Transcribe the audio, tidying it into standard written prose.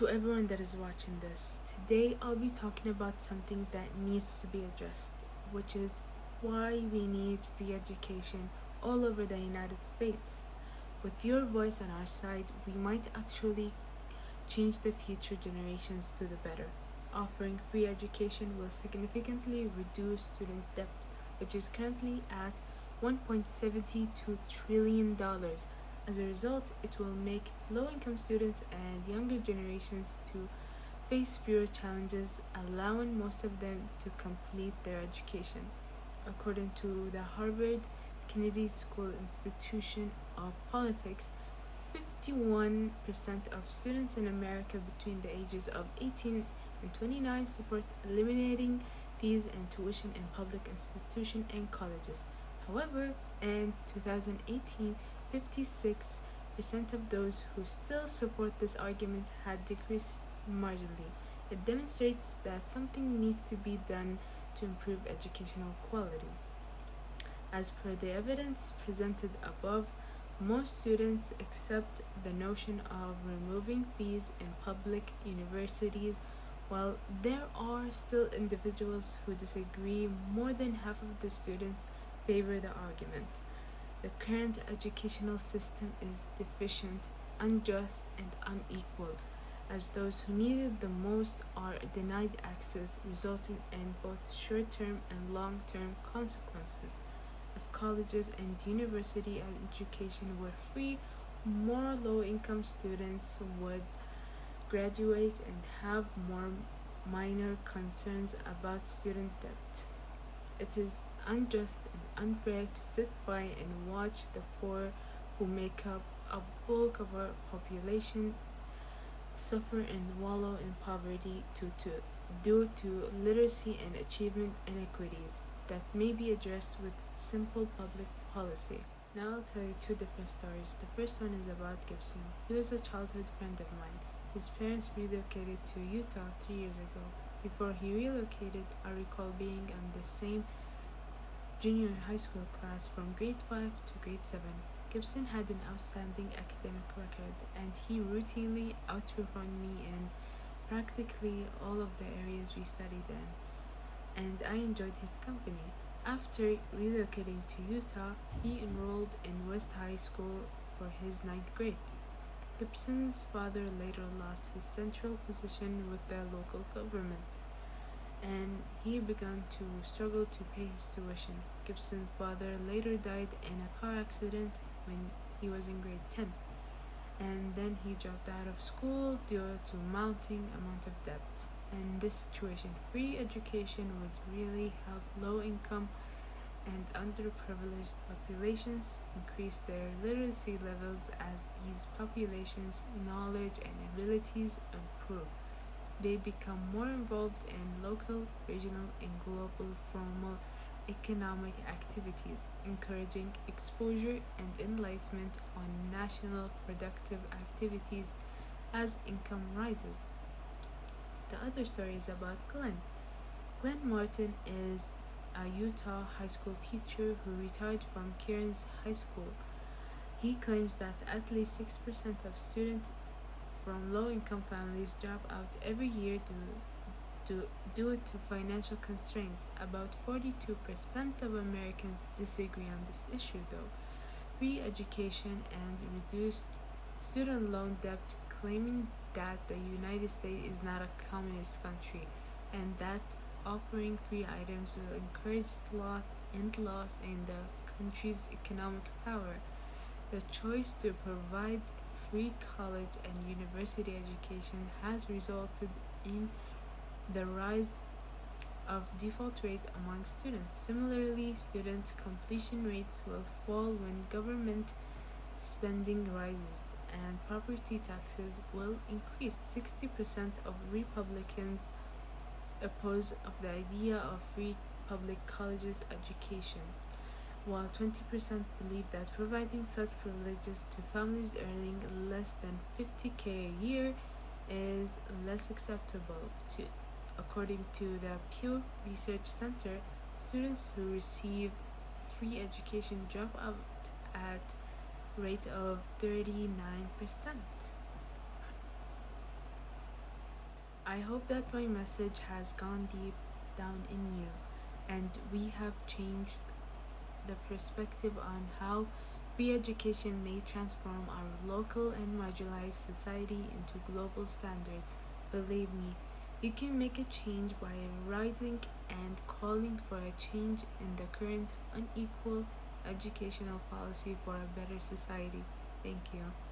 to everyone that is watching this. Today I'll be talking about something that needs to be addressed, which is why we need free education all over the United States. With your voice on our side, we might actually change the future generations to the better. Offering free education will significantly reduce student debt, which is currently at $1.72 trillion. As a result, it will make low income students and younger generations to face fewer challenges, allowing most of them to complete their education. According to the Harvard Kennedy School Institution of Politics, 51% of students in America between the ages of 18 and 29 support eliminating fees and tuition in public institutions and colleges. However, in 2018, 56% of those who still support this argument had decreased marginally. It demonstrates that something needs to be done to improve educational quality. As per the evidence presented above, most students accept the notion of removing fees in public universities, while there are still individuals who disagree. More than half of the students favor the argument. The current educational system is deficient, unjust, and unequal, as those who need it the most are denied access, resulting in both short term and long term consequences. If colleges and university education were free, more low income students would graduate and have more minor concerns about student debt. It is unjust and unfair to sit by and watch the poor, who make up a bulk of our population, suffer and wallow in poverty due to literacy and achievement inequities that may be addressed with simple public policy. Now I'll tell you two different stories. The first one is about Gibson. He was a childhood friend of mine. His parents relocated to Utah 3 years ago. Before he relocated, I recall being on the same junior high school class from grade 5 to grade 7. Gibson had an outstanding academic record, and he routinely outperformed me in practically all of the areas we studied in, and I enjoyed his company. After relocating to Utah, he enrolled in West High School for his ninth grade. Gibson's father later lost his central position with the local government, and he began to struggle to pay his tuition. Gibson's father later died in a car accident when he was in grade 10, and then he dropped out of school due to mounting amount of debt. In this situation, free education would really help low income and underprivileged populations increase their literacy levels. As these populations' knowledge and abilities improve, they become more involved in local, regional, and global formal economic activities, encouraging exposure and enlightenment on national productive activities as income rises. The other story is about Glenn. Glenn Martin is a Utah high school teacher who retired from Cairns High School. He claims that at least 6% of students from low income families drop out every year due to financial constraints. About 42% of Americans disagree on this issue, though. Free education and reduced student loan debt, claiming that the United States is not a communist country and that offering free items will encourage sloth and loss in the country's economic power. The choice to provide free college and university education has resulted in the rise of default rate among students. Similarly, student completion rates will fall when government spending rises and property taxes will increase. 60% of Republicans oppose of the idea of free public colleges education, while 20% believe that providing such privileges to families earning less than 50K a year is less acceptable. According to the Pew Research Center, students who receive free education drop out at rate of 39%. I hope that my message has gone deep down in you and we have changed the perspective on how free education may transform our local and marginalized society into global standards. Believe me, you can make a change by rising and calling for a change in the current unequal educational policy for a better society. Thank you.